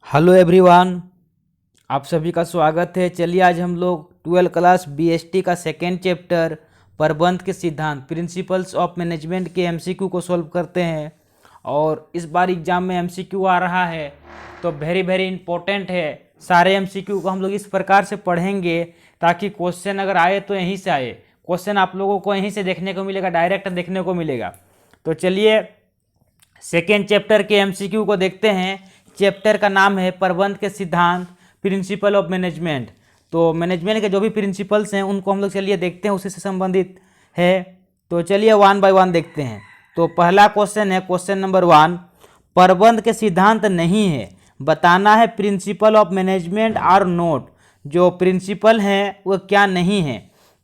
Hello everyone, आप सभी का स्वागत है। चलिए आज हम लोग 12 क्लास बीएसटी का सेकेंड चैप्टर प्रबंध के सिद्धांत प्रिंसिपल्स ऑफ मैनेजमेंट के एमसीक्यू को सॉल्व करते हैं। और इस बार एग्जाम में एमसीक्यू आ रहा है तो वेरी इंपॉर्टेंट है। सारे एमसीक्यू को हम लोग इस प्रकार से पढ़ेंगे ताकि क्वेश्चन अगर आए तो यहीं से आए। क्वेश्चन आप लोगों को यहीं से देखने को मिलेगा, डायरेक्ट देखने को मिलेगा। तो चलिए सेकेंड चैप्टर के एमसीक्यू को देखते हैं। चैप्टर का नाम है प्रबंध के सिद्धांत प्रिंसिपल ऑफ मैनेजमेंट। तो मैनेजमेंट के जो भी प्रिंसिपल्स हैं उनको हम लोग चलिए देखते हैं, उसी से संबंधित है। तो चलिए वन बाय वन देखते हैं। तो पहला क्वेश्चन है, क्वेश्चन नंबर 1, प्रबंध के सिद्धांत नहीं है, बताना है principle of management are not. जो प्रिंसिपल हैं वो क्या नहीं है।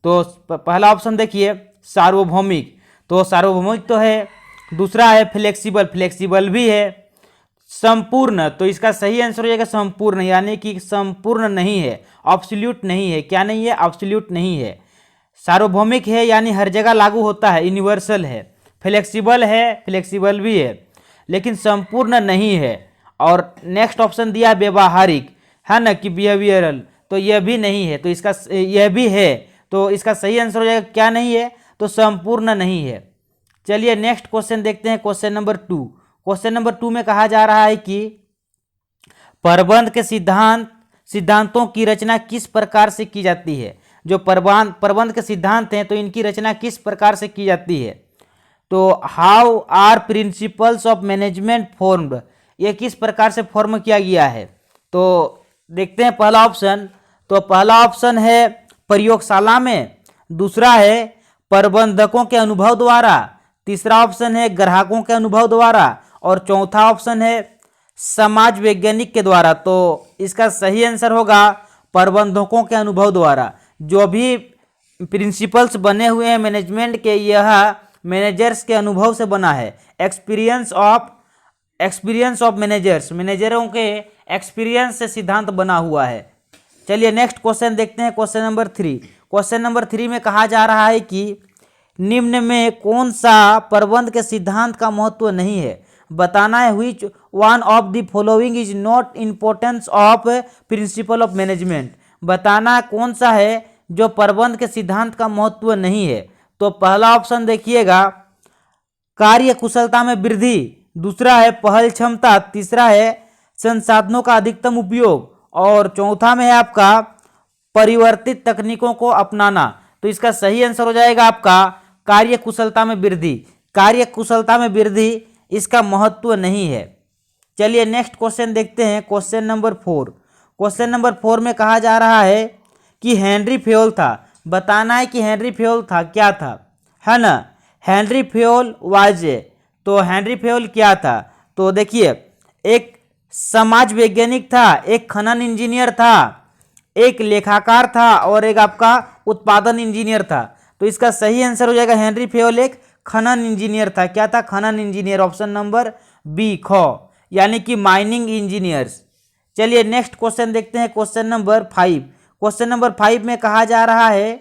तो पहला ऑप्शन देखिए सार्वभौमिक, तो सार्वभौमिक तो है। दूसरा है फ्लेक्सिबल, फ्लेक्सिबल भी है। संपूर्ण, तो इसका सही आंसर हो जाएगा संपूर्ण, यानी कि संपूर्ण नहीं है, ऑब्सोल्यूट नहीं है। क्या नहीं है? ऑब्सोल्यूट नहीं है। सार्वभौमिक है यानी हर जगह लागू होता है, यूनिवर्सल है। फ्लेक्सिबल है, फ्लेक्सिबल भी है, लेकिन संपूर्ण नहीं है। और नेक्स्ट ऑप्शन दिया व्यवहारिक, है ना, कि बिहेवियरल, तो यह भी नहीं है। तो इसका यह भी है, तो इसका सही आंसर हो जाएगा क्या नहीं है, तो संपूर्ण नहीं है। चलिए नेक्स्ट क्वेश्चन देखते हैं, क्वेश्चन नंबर 2। क्वेश्चन नंबर 2 में कहा जा रहा है कि प्रबंध के सिद्धांतों की रचना किस प्रकार से की जाती है। जो प्रबंध के सिद्धांत हैं तो इनकी रचना किस प्रकार से की जाती है। तो how are principles of management formed, ये किस प्रकार से फॉर्म किया गया है। तो देखते हैं पहला ऑप्शन। तो पहला ऑप्शन है प्रयोगशाला में, दूसरा है प्रबंधकों के अनुभव द्वारा, तीसरा ऑप्शन है ग्राहकों के अनुभव द्वारा, और चौथा ऑप्शन है समाज वैज्ञानिक के द्वारा। तो इसका सही आंसर होगा प्रबंधकों के अनुभव द्वारा। जो भी प्रिंसिपल्स बने हुए हैं मैनेजमेंट के, यह मैनेजर्स के अनुभव से बना है। एक्सपीरियंस ऑफ मैनेजर्स, मैनेजरों के एक्सपीरियंस से सिद्धांत बना हुआ है। चलिए नेक्स्ट क्वेश्चन देखते हैं, क्वेश्चन नंबर 3। क्वेश्चन नंबर 3 में कहा जा रहा है कि निम्न में कौन सा प्रबंध के सिद्धांत का महत्व नहीं है, बताना है which one of the following is not importance of principal of management. बताना कौन सा है जो प्रबंध के सिद्धांत का महत्व नहीं है। तो पहला ऑप्शन देखिएगा कार्य कुशलता में वृद्धि, दूसरा है पहल क्षमता, तीसरा है संसाधनों का अधिकतम उपयोग, और चौथा में है आपका परिवर्तित तकनीकों को अपनाना। तो इसका सही आंसर हो जाएगा आपका कार्य कुशलता में वृद्धि। कार्य कुशलता में वृद्धि इसका महत्व नहीं है। चलिए नेक्स्ट क्वेश्चन देखते हैं, क्वेश्चन नंबर 4। क्वेश्चन नंबर 4 में कहा जा रहा है कि हेनरी फ्योल था। बताना है कि हेनरी फ्योल था क्या था, है ना। हेनरी फ्योल वाज, तो हेनरी फ्योल क्या था। तो देखिए एक समाज वैज्ञानिक था, एक खनन इंजीनियर था, एक लेखाकार था, और एक आपका उत्पादन इंजीनियर था। तो इसका सही आंसर हो जाएगा हेनरी फ्योल एक खनन इंजीनियर था। क्या था? खनन इंजीनियर, ऑप्शन नंबर बी ख, यानी कि माइनिंग इंजीनियर्स। चलिए नेक्स्ट क्वेश्चन देखते हैं, क्वेश्चन नंबर 5। क्वेश्चन नंबर 5 में कहा जा रहा है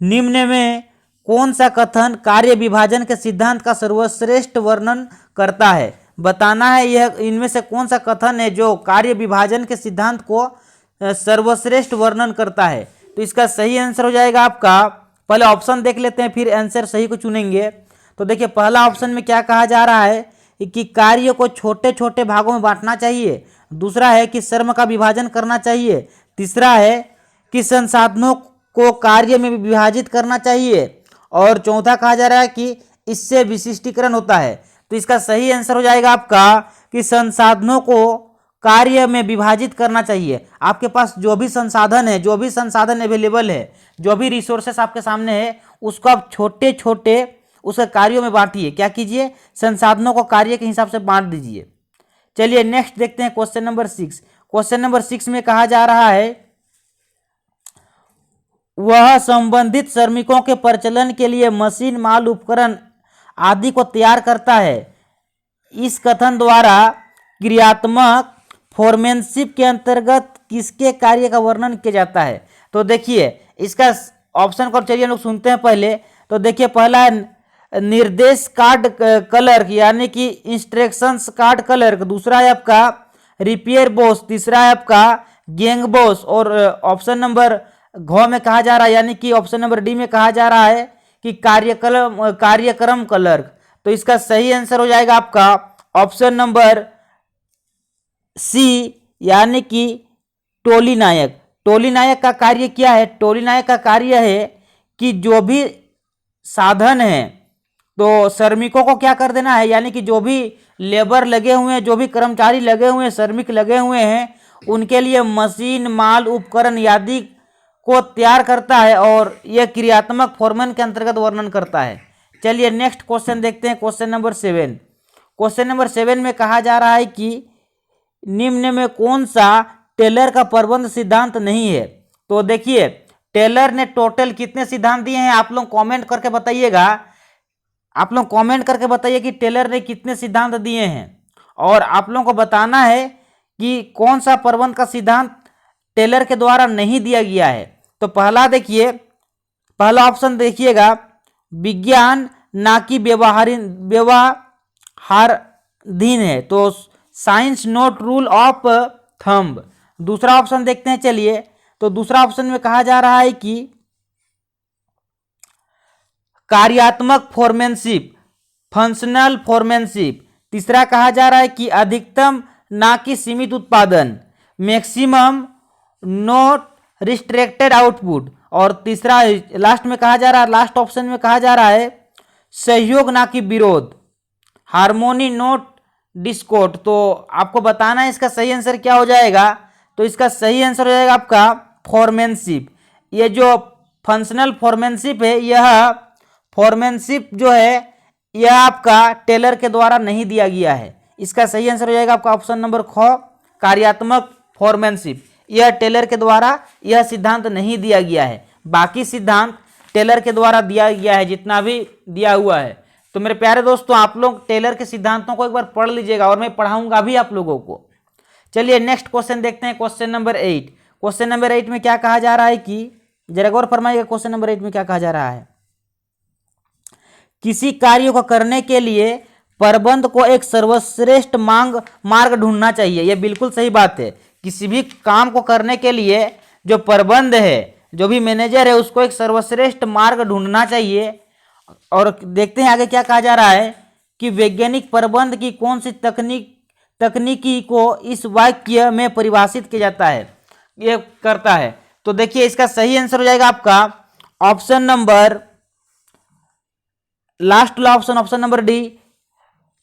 निम्न में कौन सा कथन कार्य विभाजन के सिद्धांत का सर्वश्रेष्ठ वर्णन करता है। बताना है यह इनमें से कौन सा कथन है जो कार्य विभाजन के सिद्धांत को सर्वश्रेष्ठ वर्णन करता है। तो इसका सही आंसर हो जाएगा आपका, पहले ऑप्शन देख लेते हैं फिर आंसर सही को चुनेंगे। तो देखिए पहला ऑप्शन में क्या कहा जा रहा है कि कार्य को छोटे छोटे भागों में बांटना चाहिए, दूसरा है कि श्रम का विभाजन करना चाहिए, तीसरा है कि संसाधनों को कार्य में विभाजित करना चाहिए, और चौथा कहा जा रहा है कि इससे विशिष्टीकरण होता है। तो इसका सही आंसर हो जाएगा आपका कि संसाधनों को कार्य में विभाजित करना चाहिए। आपके पास जो भी संसाधन अवेलेबल है, जो भी रिसोर्सेस आपके सामने है, उसको आप छोटे छोटे उसके कार्यों में बांटिए। क्या कीजिए? संसाधनों को कार्य के हिसाब से बांट दीजिए। चलिए नेक्स्ट देखते हैं, क्वेश्चन नंबर 6। क्वेश्चन नंबर 6 में कहा जा रहा है वह संबंधित श्रमिकों के प्रचलन के लिए मशीन, माल, उपकरण आदि को तैयार करता है। इस कथन द्वारा क्रियात्मक फोरमैनशिप के अंतर्गत किसके कार्य का वर्णन किया जाता है। तो देखिए इसका ऑप्शन को चलिए हम लोग सुनते हैं पहले। तो देखिए पहला है निर्देश कार्ड क्लर्क, यानी कि इंस्ट्रक्शंस कार्ड क्लर्क, दूसरा है आपका रिपेयर बॉस, तीसरा है आपका गैंग बॉस, और ऑप्शन नंबर घ में कहा जा रहा है यानी कि ऑप्शन नंबर डी में कहा जा रहा है कि कार्यक्रम क्लर्क। तो इसका सही आंसर हो जाएगा आपका ऑप्शन नंबर सी यानी कि टोली नायक। टोली नायक का कार्य क्या है? टोली नायक का कार्य है कि जो भी साधन है तो श्रमिकों को क्या कर देना है, यानी कि जो भी लेबर लगे हुए हैं, जो भी कर्मचारी लगे हुए हैं, श्रमिक लगे हुए हैं, उनके लिए मशीन, माल, उपकरण आदि को तैयार करता है और यह क्रियात्मक फॉर्मन के अंतर्गत वर्णन करता है। चलिए नेक्स्ट क्वेश्चन देखते हैं, क्वेश्चन नंबर 7। क्वेश्चन नंबर 7 में कहा जा रहा है कि निम्न में कौन सा टेलर का प्रबंध सिद्धांत नहीं है? तो देखिए टेलर ने टोटल कितने सिद्धांत दिए हैं, आप लोग कमेंट करके बताइएगा। आप लोग कमेंट करके बताइए कि टेलर ने कितने सिद्धांत दिए हैं, और आप लोगों को बताना है कि कौन सा प्रबंध का सिद्धांत टेलर के द्वारा नहीं दिया गया है। तो पहला देखिए, पहला ऑप्शन देखिएगा, विज्ञान ना कि व्यवहाराधीन है, तो science not rule of thumb. दूसरा ऑप्शन देखते हैं, चलिए। तो दूसरा ऑप्शन में कहा जा रहा है कि कार्यात्मक फोरमैनशिप, फंक्शनल फोरमैनशिप। तीसरा कहा जा रहा है कि अधिकतम ना कि सीमित उत्पादन, मैक्सिमम नॉट रिस्ट्रिक्टेड आउटपुट। और तीसरा लास्ट में कहा जा रहा है, लास्ट ऑप्शन में कहा जा रहा है सहयोग ना कि विरोध, हार्मोनी नॉट डिस्कॉर्ड। तो आपको बताना है इसका सही आंसर क्या हो जाएगा। तो इसका सही आंसर हो जाएगा आपका फोरमैनशिप। ये जो फंक्शनल फोरमैनशिप है, यह फोरमैनशिप जो है यह आपका टेलर के द्वारा नहीं दिया गया है। इसका सही आंसर हो जाएगा आपका ऑप्शन नंबर ख, कार्यात्मक फोरमैनशिप। यह टेलर के द्वारा यह सिद्धांत नहीं दिया गया है, बाकी सिद्धांत टेलर के द्वारा दिया गया है, जितना भी दिया हुआ है। तो मेरे प्यारे दोस्तों, आप लोग टेलर के सिद्धांतों को एक बार पढ़ लीजिएगा, और मैं पढ़ाऊंगा भी आप लोगों को। चलिए नेक्स्ट क्वेश्चन देखते हैं, क्वेश्चन नंबर 8। क्वेश्चन नंबर 8 में क्या कहा जा रहा है कि जरा गौर फरमाइएगा, क्वेश्चन नंबर 8 में क्या कहा जा रहा है। किसी कार्य को करने के लिए प्रबंध को एक सर्वश्रेष्ठ मार्ग ढूंढना चाहिए। यह बिल्कुल सही बात है। किसी भी काम को करने के लिए जो प्रबंध है, जो भी मैनेजर है, उसको एक सर्वश्रेष्ठ मार्ग ढूंढना चाहिए। और देखते हैं आगे क्या कहा जा रहा है कि वैज्ञानिक प्रबंध की कौन सी तकनीकी को इस वाक्य में परिभाषित किया जाता है, ये करता है। तो देखिए इसका सही आंसर हो जाएगा आपका ऑप्शन नंबर लास्ट वाला ऑप्शन, ऑप्शन नंबर डी,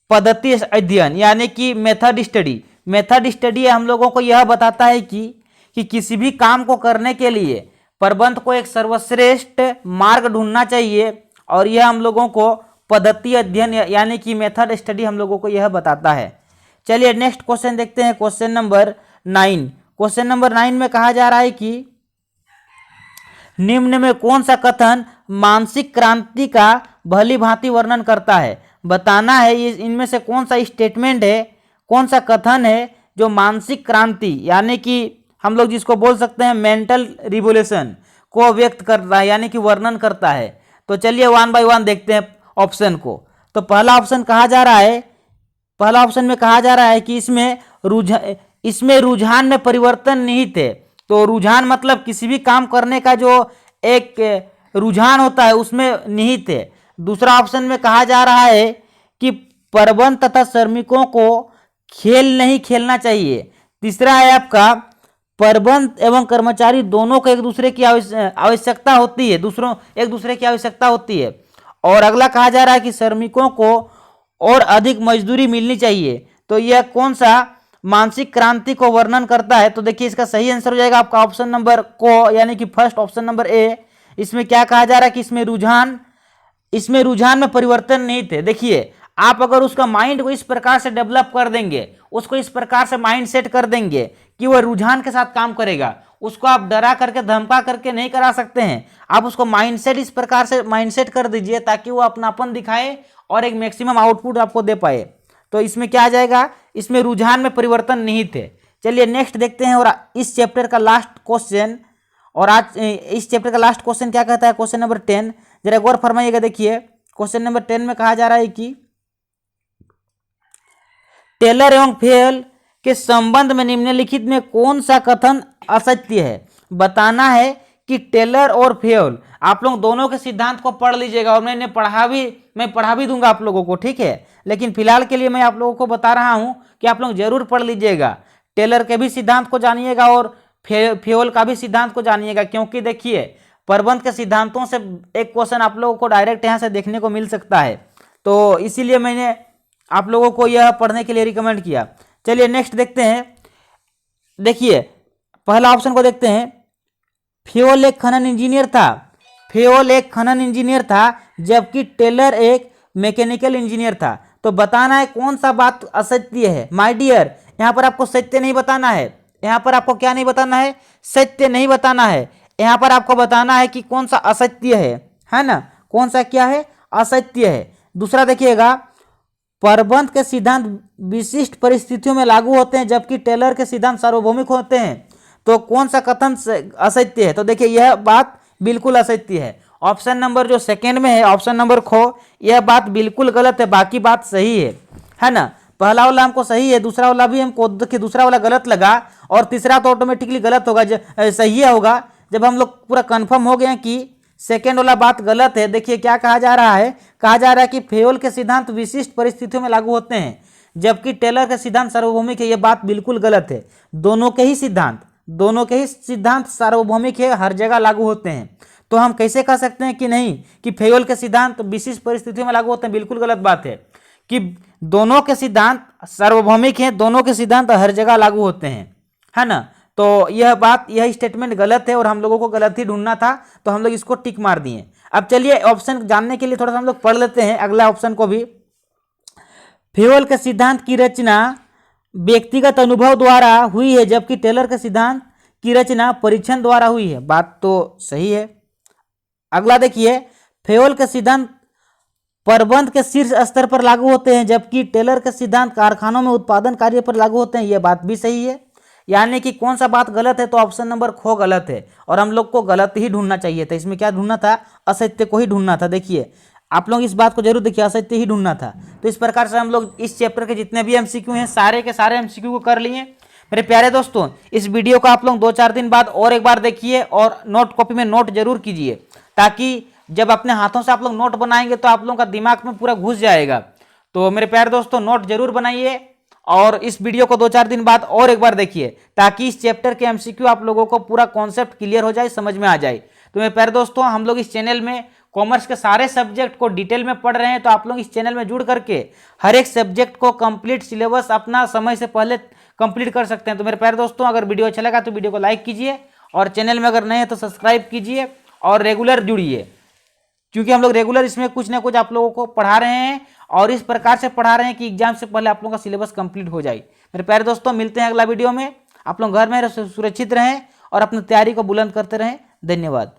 पद्धति अध्ययन यानी कि मेथड स्टडी। मेथड स्टडी हम लोगों को यह बताता है कि किसी भी काम को करने के लिए प्रबंध को एक सर्वश्रेष्ठ मार्ग ढूंढना चाहिए, और यह हम लोगों को पद्धति अध्ययन यानी कि मेथड स्टडी हम लोगों को यह बताता है। चलिए नेक्स्ट क्वेश्चन देखते हैं, क्वेश्चन नंबर 9। क्वेश्चन नंबर 9 में कहा जा रहा है कि निम्न में कौन सा कथन मानसिक क्रांति का भली भांति वर्णन करता है। बताना है ये इनमें से कौन सा स्टेटमेंट है, कौन सा कथन है जो मानसिक क्रांति यानी कि हम लोग जिसको बोल सकते हैं मेंटल रिवोल्यूशन को व्यक्त करता है, यानी कि वर्णन करता है। तो चलिए 1 बाय 1 देखते हैं ऑप्शन को। तो पहला ऑप्शन कहा जा रहा है, पहला ऑप्शन में कहा जा रहा है कि इसमें रुझान में परिवर्तन निहित है। तो रुझान मतलब किसी भी काम करने का जो एक रुझान होता है उसमें निहित है। दूसरा ऑप्शन में कहा जा रहा है कि प्रबंध तथा श्रमिकों को खेल नहीं खेलना चाहिए। तीसरा है आपका प्रबंध एवं कर्मचारी दोनों को एक दूसरे की आवश्यकता होती है, एक दूसरे की आवश्यकता होती है। और अगला कहा जा रहा है कि श्रमिकों को और अधिक मजदूरी मिलनी चाहिए। तो यह कौन सा मानसिक क्रांति को वर्णन करता है। तो देखिए इसका सही आंसर हो जाएगा आपका ऑप्शन नंबर को, यानी कि फर्स्ट ऑप्शन नंबर ए। इसमें क्या कहा जा रहा है कि इसमें रुझान में परिवर्तन नहीं थे। देखिए आप अगर उसका माइंड को इस प्रकार से डेवलप कर देंगे, उसको इस प्रकार से माइंड सेट कर देंगे कि वह रुझान के साथ काम करेगा, उसको आप डरा करके धमका करके नहीं करा सकते हैं। आप उसको माइंडसेट इस प्रकार से माइंडसेट कर दीजिए ताकि वो अपनापन दिखाए और एक मैक्सिमम आउटपुट आपको दे पाए। तो इसमें क्या आ जाएगा, इसमें रुझान में परिवर्तन निहित है। चलिए नेक्स्ट देखते हैं, और इस चैप्टर का लास्ट क्वेश्चन, और आज इस चैप्टर का लास्ट क्वेश्चन क्या कहता है, क्वेश्चन नंबर 10। जरा गौर फरमाइएगा। देखिए क्वेश्चन नंबर 10 में कहा जा रहा है कि टेलर एवं फेल के संबंध में निम्नलिखित में कौन सा कथन असत्य है। बताना है कि टेलर और फेयोल, आप लोग दोनों के सिद्धांत को पढ़ लीजिएगा और मैं पढ़ा भी दूंगा आप लोगों को, ठीक है। लेकिन फिलहाल के लिए मैं आप लोगों को बता रहा हूं कि आप लोग जरूर पढ़ लीजिएगा, टेलर के भी सिद्धांत को जानिएगा और फेयोल का भी सिद्धांत को जानिएगा, क्योंकि देखिए प्रबंध के सिद्धांतों से एक क्वेश्चन आप लोगों को डायरेक्ट यहाँ से देखने को मिल सकता है, तो इसीलिए मैंने आप लोगों को यह पढ़ने के लिए रिकमेंड किया। चलिए नेक्स्ट देखते हैं। देखिए पहला ऑप्शन को देखते हैं। फेयोल एक खनन इंजीनियर था जबकि टेलर एक मैकेनिकल इंजीनियर था। तो बताना है कौन सा बात असत्य है। माय डियर, यहाँ पर आपको सत्य नहीं बताना है, यहाँ पर आपको क्या नहीं बताना है, सत्य नहीं बताना है, यहाँ पर आपको बताना है कि कौन सा असत्य है ना, कौन सा क्या है, असत्य है। दूसरा देखिएगा, प्रबंध के सिद्धांत विशिष्ट परिस्थितियों में लागू होते हैं जबकि टेलर के सिद्धांत सार्वभौमिक होते हैं। तो कौन सा कथन असत्य है। तो देखिए यह बात बिल्कुल असत्य है। ऑप्शन नंबर जो सेकंड में है, ऑप्शन नंबर खो, यह बात बिल्कुल गलत है, बाकी बात सही है ना। पहला वाला हमको सही है, दूसरा वाला भी हमको देखिए दूसरा वाला गलत लगा और तीसरा तो ऑटोमेटिकली गलत होगा, सही होगा जब हम लोग पूरा कंफर्म हो गए कि सेकेंड वाला बात गलत है। देखिए क्या कहा जा रहा है, कहा जा रहा है कि फेयोल के सिद्धांत विशिष्ट परिस्थितियों में लागू होते हैं जबकि टेलर के सिद्धांत सार्वभौमिक है। यह बात बिल्कुल गलत है। दोनों के ही सिद्धांत सार्वभौमिक है, हर जगह लागू होते हैं। तो हम कैसे कह सकते हैं कि नहीं कि फेयोल के सिद्धांत विशिष्ट परिस्थितियों में लागू होते हैं, बिल्कुल गलत बात है कि दोनों के सिद्धांत सार्वभौमिक हैं, दोनों के सिद्धांत हर जगह लागू होते हैं, है ना। तो यह स्टेटमेंट गलत है और हम लोगों को गलत ही ढूंढना था, तो हम लोग इसको टिक मार दिए। अब चलिए ऑप्शन जानने के लिए थोड़ा सा हम लोग पढ़ लेते हैं अगला ऑप्शन को भी। फेयोल के सिद्धांत की रचना व्यक्तिगत अनुभव द्वारा हुई है जबकि टेलर के सिद्धांत की रचना परीक्षण द्वारा हुई है। बात तो सही है। अगला देखिए, फेयोल के सिद्धांत प्रबंध के शीर्ष स्तर पर लागू होते हैं जबकि टेलर के सिद्धांत कारखानों में उत्पादन कार्य पर लागू होते हैं। यह बात भी सही है। यानी कि कौन सा बात गलत है, तो ऑप्शन नंबर खो गलत है और हम लोग को गलत ही ढूंढना चाहिए था। इसमें क्या ढूंढना था, असत्य को ही ढूंढना था। देखिए आप लोग इस बात को जरूर देखिए, असत्य ही ढूंढना था। तो इस प्रकार से हम लोग इस चैप्टर के जितने भी एमसीक्यू हैं सारे के सारे एमसीक्यू को कर लिए। मेरे प्यारे दोस्तों, इस वीडियो को आप लोग 2-4 दिन बाद और एक बार देखिए और नोट कॉपी में नोट जरूर कीजिए, ताकि जब अपने हाथों से आप लोग नोट बनाएंगे तो आप लोगों का दिमाग में पूरा घुस जाएगा। तो मेरे प्यारे दोस्तों, नोट जरूर बनाइए और इस वीडियो को 2-4 दिन बाद और एक बार देखिए, ताकि इस चैप्टर के एमसीक्यू आप लोगों को पूरा कॉन्सेप्ट क्लियर हो जाए, समझ में आ जाए। तो मेरे प्यारे दोस्तों, हम लोग इस चैनल में कॉमर्स के सारे सब्जेक्ट को डिटेल में पढ़ रहे हैं, तो आप लोग इस चैनल में जुड़ करके हर एक सब्जेक्ट को कंप्लीट सिलेबस अपना समय से पहले कंप्लीट कर सकते हैं। तो मेरे प्यारे दोस्तों, अगर वीडियो अच्छा लगा तो वीडियो को लाइक कीजिए और चैनल में अगर नए हैं तो सब्सक्राइब कीजिए और रेगुलर जुड़िए, क्योंकि हम लोग रेगुलर इसमें कुछ ना कुछ आप लोगों को पढ़ा रहे हैं और इस प्रकार से पढ़ा रहे हैं कि एग्जाम से पहले आप लोगों का सिलेबस कंप्लीट हो जाए। मेरे प्यारे दोस्तों, मिलते हैं अगला वीडियो में। आप लोग घर में सुरक्षित रहें और अपनी तैयारी को बुलंद करते रहें। धन्यवाद।